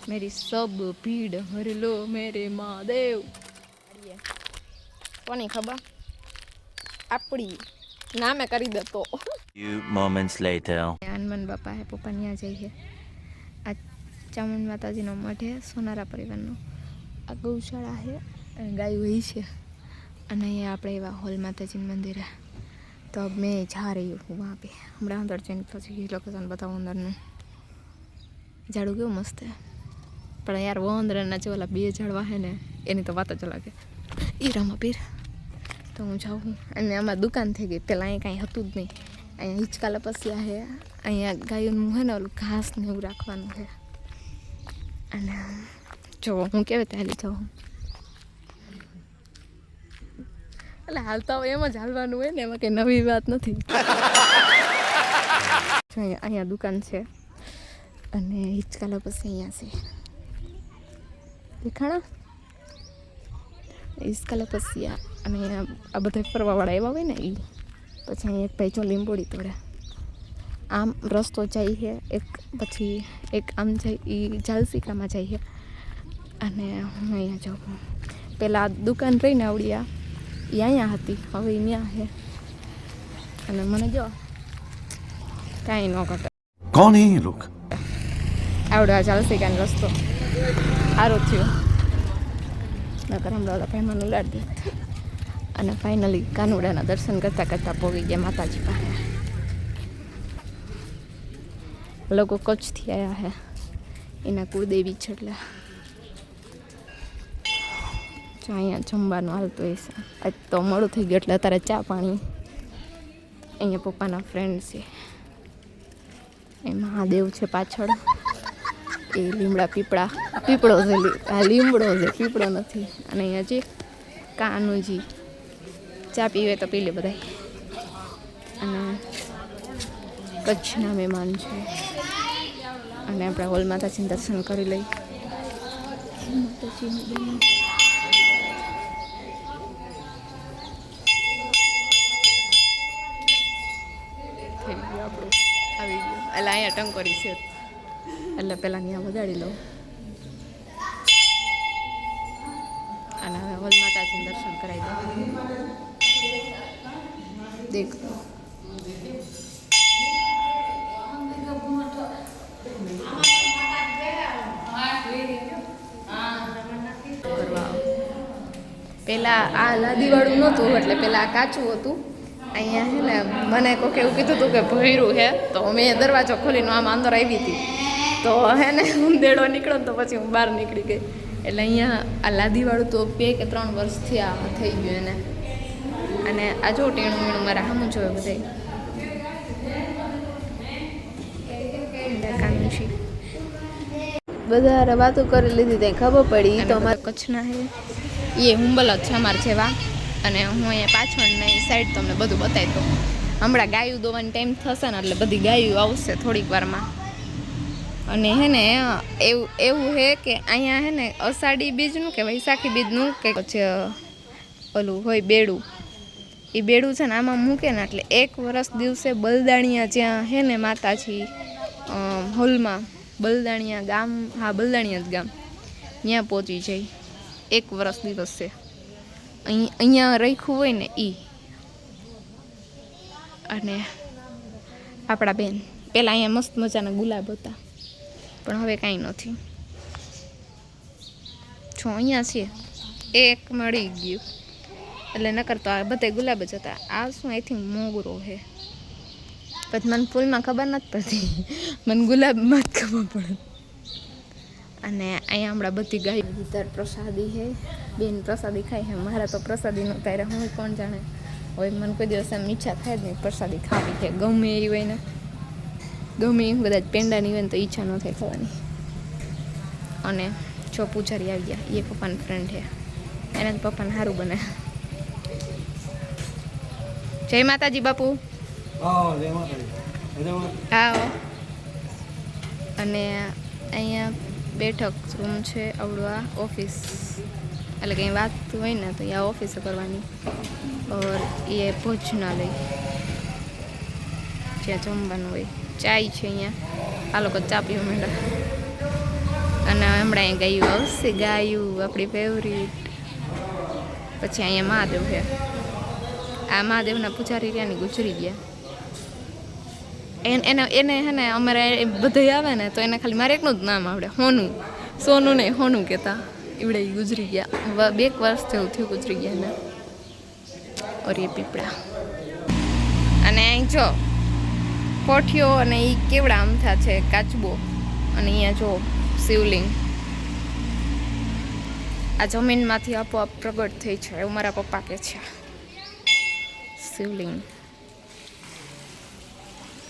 मेरी सब भीड़ हर लो मेरे महादेव कोनी खबर આપણી નામે કરી દેતો Few moments later. હનુમાન બાપા હે પપ્પા ત્યાં જઈએ આ ચામુંડ માતાજીનો મઠ હે સોનારા પરિવારનો આ ગૌશાળા હે ગાય હોય છે અને અહીંયા આપણે એવા હોલ માતાજીનું મંદિર હે તો अब मैं जा रही हूँ वहाँ पे हमारा अंदर चैन પછી લોકેશન બતાવું અંદરનું ઝાડું કેવું મસ્ત હે પણ યાર वो અંદરના જે ઓલા બે ઝાડવા હે ને એની તો વાત જ અલગ હે ઈ રામા પીર તો હું જાઉં અને આમાં દુકાન થઈ ગઈ પહેલાં અહીં કાંઈ હતું જ નહીં અહીંયા હિંચકા લપસ્યા છે અહીંયા ગાયોનું છે ને ઓલું ઘાસ ને એવું રાખવાનું છે અને જો હું કેવી રીતે હાલી જાઉં એટલે હાલતા હોય એમ જ હાલવાનું હોય ને એમાં કંઈ નવી વાત નથી અહીંયા દુકાન છે અને હિંચકા લપસ્યા અહીંયા છે દેખાણા હિંચકા લપસ્યા અને આ બધા ફરવાવાળા એવા હોય ને એ પછી અહીં એક ભાઈ જો લીંબોડી તોડે આમ રસ્તો જાય છે એક પછી એક આમ જાય એ જાલસિકામાં જાય છે અને હું અહીંયા જાઉં પહેલાં દુકાન રહીને આવડી એ અહીંયા હતી હવે ત્યાં છે અને મને જો કાંઈ ન ઘટે कौन है ये लोग? આવડો આ જાલસિકાનો રસ્તો સારો થયો નકર હમણાં ઓલા ભાઈ મને ઉલાડી દે અને ફાઇનલી કાનુડાના દર્શન કરતાં કરતાં પોગી ગયા માતાજી પાસે લોકો કચ્છથી આવ્યા છે એના કુળદેવી છે એટલે જો અહીંયા જમવાનું હાલતું હશે આજ તો મોડું થઈ ગયું એટલે અત્યારે ચા પાણી અહીંયા પપ્પાના ફ્રેન્ડ છે એ મહાદેવ છે પાછળ એ લીમડા પીપળો છે આ લીમડો છે પીપળો નથી અને અહીંયા જે કાનુજી ચા પીવે તો પી લે બધા અને કચ્છના મહેમાન છે અને આપણે હોલ માતાજીને દર્શન કરી લઈ થઈ ગયું આપણું આવી ગયું એટલે અહીંયા ટંકોરી છે એટલે પહેલાં ત્યાં વગાડી લઉં અને હવે હોલ માતાજીને દર્શન કરાવી દઉં દેખ કરવા પહેલાં આ લાદીવાળું નહોતું એટલે પહેલાં આ કાચું હતું અહીંયા છે ને મને કોઈક એવું કીધું હતું કે ભર્યું છે તો મેં દરવાજો ખોલીને આમ અંદર આવી હતી તો હે ને હું દેડો નીકળો તો પછી હું બહાર નીકળી ગઈ એટલે અહીંયા આ લાદીવાળું તો 2 કે 3 વર્ષથી આ થઈ ગયું એને અને આ જો ટેણું મીણું મારા સામું જોવે બધા વાતો કરી લીધી ત્યાં ખબર પડી તો અમારા કચ્છના હે એ હુંબલ જ છે અમારા જેવા અને હું અહીંયા પાછળની સાઈડ તમને બધું બતાવી દઉં હમણાં ગાયું દોવાનો ટાઈમ થશે ને એટલે બધી ગાયું આવશે થોડીક વારમાં અને હે ને એવું હે કે અહીંયા હે ને અષાઢી બીજનું કે વૈશાખી બીજનું કે પછી ઓલું હોય બેડું એ બેડું છે ને આમાં મૂકે ને એટલે 1 વર્ષ દિવસે બલદાણિયા જ્યાં હે ને માતાજી હોલમાં બલદાણિયા ગામ હા બલદાણિયા જ ગામ ત્યાં પહોંચી જાય 1 વર્ષ દિવસે અહીંયા રાખ્યું હોય ને એ અને આપણા બેન પહેલાં અહીંયા મસ્ત મજાના ગુલાબ હતા પણ હવે કાંઈ નથી જો અહીંયા છે એક મળી ગયું એટલે નકર તો આ બધા ગુલાબ જ હતા આ શું આઈ થિંક મોગરો છે પછી મને ફૂલમાં ખબર નથી પડતી મને ગુલાબમાં જ ખબર પડે અને અહીંયા હમણાં બધી ગાય વિધાર પ્રસાદી છે બેન પ્રસાદી ખાય છે મારા તો પ્રસાદી નો ત્યારે હું કોણ જાણે હવે મને કોઈ દિવસ આમ ઈચ્છા થાય જ નહીં પ્રસાદી ખાવી છે ગમે એવી હોય ને ગમે એ બધા પેંડાની હોય ને તો ઈચ્છા ન થાય ખાવાની અને જો પૂજારી આવી ગયા એ પપ્પાના ફ્રેન્ડ છે એને તો પપ્પાને સારું બને જય માતાજી બાપુ હા અને અહીંયા બેઠક રૂમ છે આવડું ઓફિસ એટલે કંઈ વાત હોય ને તો આ ઓફિસે કરવાની ઓર એ ભોજનાલય જ્યાં જમવાનું હોય ચાય છે અહીંયા આ લોકો ચા પીવા માંડ્યા અને હમણાં અહીં ગાયું આવશે, ગાયું આપણી ફેવરિટ. પછી અહીંયા મહાદેવ છે. આ મહાદેવના પૂજારી રહ્યા ને ગુજરી ગયા. એને હે ને અમારે બધા આવે ને તો એને ખાલી મારે એકનું જ નામ આવડે, હોનું. સોનું નહીં, હોનું કહેતા. એવડે ગુજરી ગયા, 2 વર્ષ જેવું થયું ગુજરી ગયા ને. ઓર એ પીપળા અને અહીં જો પોઠિયો અને એ કેવડા અમથા છે, કાચબો. અને અહીંયા જો શિવલિંગ આ જમીનમાંથી આપોઆપ પ્રગટ થઈ છે એવું મારા પપ્પા કહે છે. શિવલિંગ.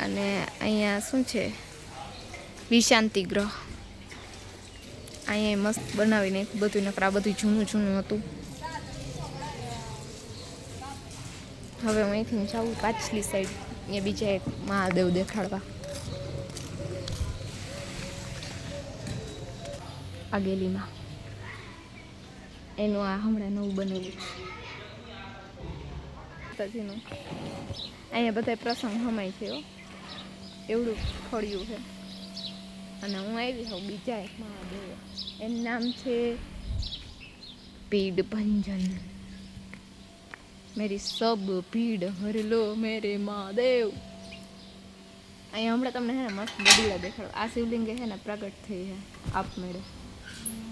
અને અહીંયા શું છે, વિશાંતિ ગ્રહ. અહીંયા મસ્ત બનાવીને બધું, નકર આ બધું જૂનું જૂનું હતું. હવે હું અહીંથી જાઉં પાછલી સાઈડ, અહીંયા બીજા એક મહાદેવ દેખાડવા. આ ગેલીમાં એનું આ હમણાં નવું બનેલું તજીનું. અહીંયા બધા પ્રસંગ હમાય છે એવડું ફળ્યું છે. અને હું આવી હોઉં બીજા એક મહાદેવ, એનું નામ છે પીડ ભંજન. મેરી સબ ભીડ હર લો મેરે મહાદેવ. અહીંયા હમણાં તમને હે ને મસ્ત બદીડા દેખાડો. આ શિવલિંગ છે ને પ્રગટ થઈ છે આપમેળે,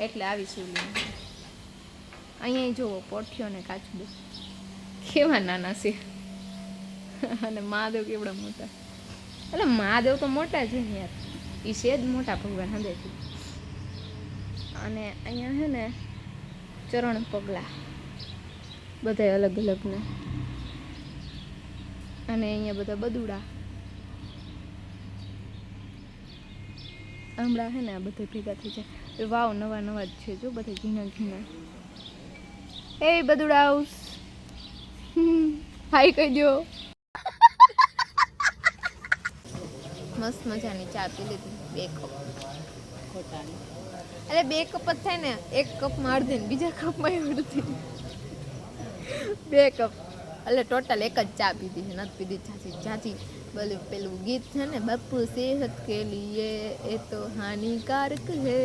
એટલે આવી શિવલિંગ. અહીંયા જુઓ પોઠિયો ને કાચબો કેવા નાના છે. અને મહાદેવ કેવડા મોટા. એટલે મહાદેવ તો મોટા છે ને યાર, એ છે જ મોટા ભગવાન હંદેથી. અને અહીંયા છે ને ચરણ પગલા બધા અલગ અલગ ને. અને અહીંયા બધા બદુડા. હમણાં છે ને આ બધા ભેગા થઈ જાય. વાવ નવા નવા જ છે જો, બધા ઝીણા ઝીણા. એ બદુડા હાઉસ, હાઈ કહી દો. મસ્ત મજાની ચા પી લીધી, 2 કપ. અરે 2 કપ જ થાય ને, 1 કપમાં અડધી ને બીજા કપમાં અડધી. 2 કપ એટલે ટોટલ 1 જ ચા પીધી છે, નથી પીધી જાજી. પેલું ગીત છે ને, બાપુ સેહત કે લીએ એ તો હાનિકારક હે,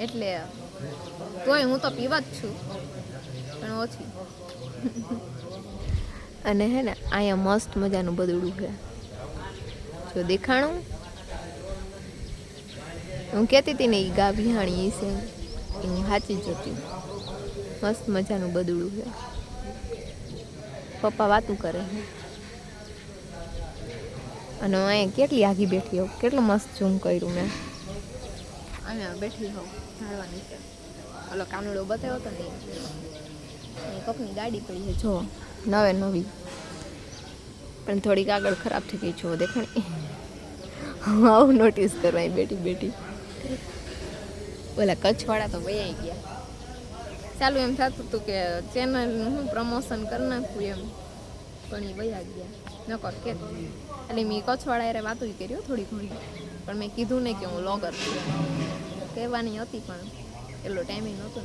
એટલે તોય હું તો પીવા જ છું પણ ઓછી. અને હે ને અહીંયા મસ્ત મજાનું બદડું છે જો, દેખાણું. હું કહેતી હતી ને એ ગા વિહાણી છે, એ હું સાચી જ હતી. મસ્ત મજાનું બદડું છે. પપ્પા વાતું કરે છે. અને હું અહીંયા કેટલી આગી બેઠી હોઉં, કેટલું મસ્ત ઝૂમ કર્યું મેં. અહીંયા બેઠી હોઉં ઝાડવાની છે. ઓલો કાનુડો બતાવ્યો હતો ને, કપની ગાડી પડી છે જો, નવે નવી, પણ થોડીક આગળ ખરાબ થઈ ગઈ છો, દેખાણી. હું આવું નોટિસ કરવા બેઠી બેઠી. ઓલા કચ્છવાળા તો વૈયા ગયા. ચાલુ એમ થતું હતું કે ચેનલનું હું પ્રમોશન કરી નાખું એમ, પણ એ વૈયા ગયા નકર કે. એટલે મેં કચ્છવાળા યારે વાતો કર્યો થોડી ઘણી, પણ મેં કીધું નહીં કે હું વ્લોગર છું. કહેવાની હતી પણ એટલો ટાઈમ નહોતો.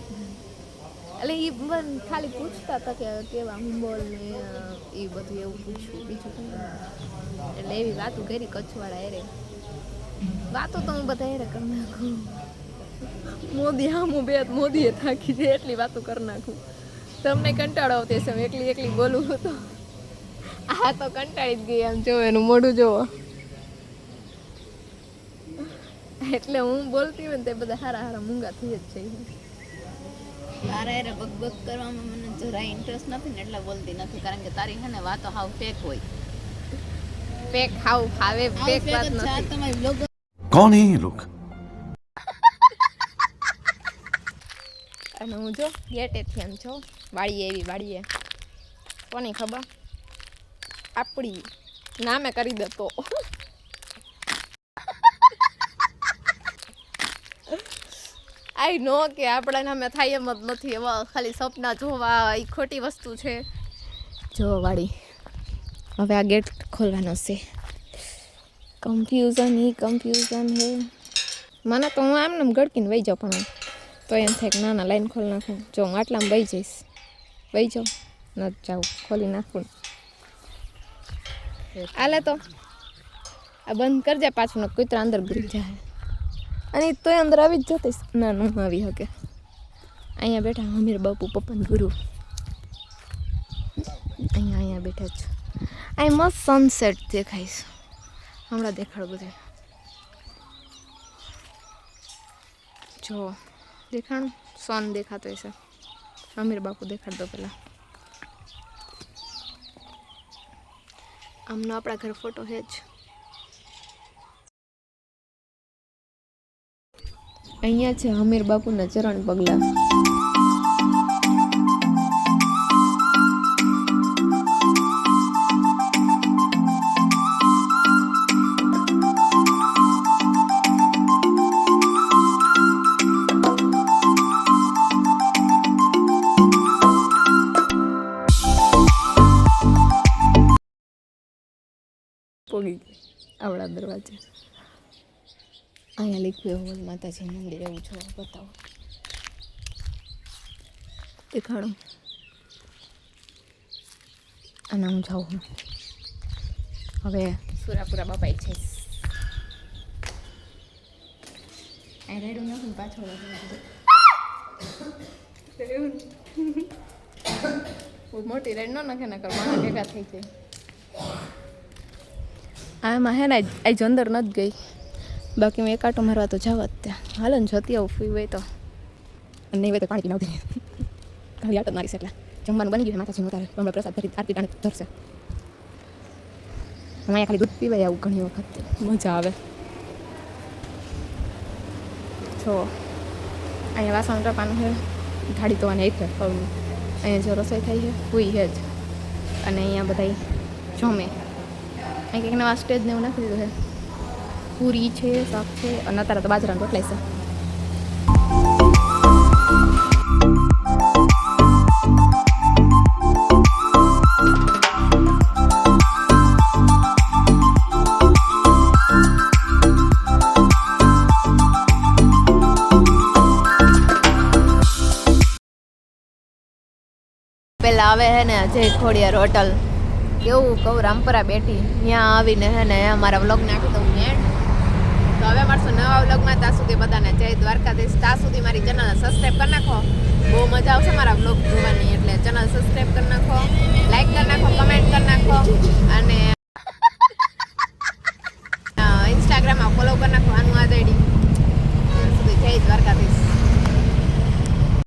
એટલે એ ખાલી પૂછતા હતા કે કેવા હું બોલ ને એ બધું એવું પૂછ્યું, બીજું કંઈ. એટલે એવી વાતો કરી કચ્છવાળા યારે. વાતો તો હું બધા યારે કરી નાખું. મોદી હા હું મોદીએ થાકી છે એટલી વાતો કરી નાખું. તમને કંટાળો આવતી હશે એકલી એકલી બોલું તો. આ તો કંટાળી જ ગઈ, આમ જોવો એનું મોઢું જોવો. એટલે હું બોલતી હોય ને તે બધા હારા હારા મૂંગા થઈ જ છે. તારા યારે બકબક કરવામાં મને જરાય ઇન્ટરેસ્ટ નથી ને એટલે બોલતી નથી, કારણ કે તારી હે ને વાતો હાવ ફેક હોય. પેક ખાવ ખાવે પેક વાત નથી. તમારી બ્લોગ कौन है ये लोग? અને હું જો ગેટેથી એમ છો વાળીએ એવી વાળીએ, કોની ખબર આપણી નામે કરી દેતો. આઈ નો કે આપણા નામે થાય એમ જ નથી. એવા ખાલી સપના જોવા એ ખોટી વસ્તુ છે. જો વાળી હવે આ ગેટ ખોલવાનો છે. કન્ફ્યુઝન હે મને તો. હું આમને ગળકીને વહી જાઉં, પણ તો એમ થાય કે ના ના લાઈન ખોલી નાખું. જો હું આટલામાં વહી જઈશ, વહી જાઉં ન જાઉં, ખોલી નાખું. આલે તો આ બંધ કરજે પાછું, કૂતરા અંદર ઘૂસી જાય. અને તોય અંદર આવી જ જતીશ ના ન આવી શકે. અહીંયા બેઠા હમીર બાપુ પપ્પન ગુરુ અહીંયા બેઠા જ. અહીં મસ્ત સનસેટ દેખાઈશ હમણાં દેખાડ બધું જો દેખાણું સન દેખાતો હશે. અમીર બાપુ દેખાડ દો પેલા. આમનો આપણા ઘર ફોટો છે જ. અહીંયા છે અમીર બાપુના ચરણ પગલા. પોગી આવડા દરવાજે અહીંયા લખ્યું હોલ માતાજી મંદિર એવું છે. બતાવો દેખાડું અને હું જાઉં હવે સુરાપુરા બાપા છે. અહીં રેડું નાખું પાછળ મોટી રેડ ન નાખે ના કર મારા ભેગા થઈ જાય. આમાં હે ને આજ અંદર નથી ગઈ બાકી મેં એકાટો મારવા તો જાવ જ ત્યાં. હાલો ને જતી આવું ફૂઈ હોય તો નહીં હોય તો પાણી પીને આવતી ખાલી આટો મારીશ. એટલે જમવાનું બની ગયું માતાજી ઉતારે હમણાં પ્રસાદ ભરી આરતી ટાણે ધરશે. અહીંયા ખાલી દૂધ પીવાય આવું ઘણી વખત મજા આવે. જો અહીંયા વાસણ ટપાનું છે ગાડી ધોવાની એક છે પગની. અહીંયા જો રસોઈ થાય છે ફૂઈ છે જ અને અહીંયા બધા જમે. અહીં કંઈક નવા સ્ટેજ ને એવું નાખી દીધું છે. પૂરી છે શાક છે અને અત્યારે તો બાજરાનો રોટલા છે. પેલા આવે હે ને જય ખોડિયાર હોટલ કેવું કહું રામપરા બેઠી ત્યાં આવીને હે ને અમારા વ્લોગ નાખી દઉં એન્ડ. તો હવે મળશું નવા વ્લોગમાં. ત્યાં સુધી બધાને જય દ્વારકાધીશ. ત્યાં સુધી મારી ચેનલ સબસ્ક્રાઈબ કરી નાખો. બહુ મજા આવશે મારા વ્લોગ જોવાની એટલે ચેનલ સબસ્ક્રાઈબ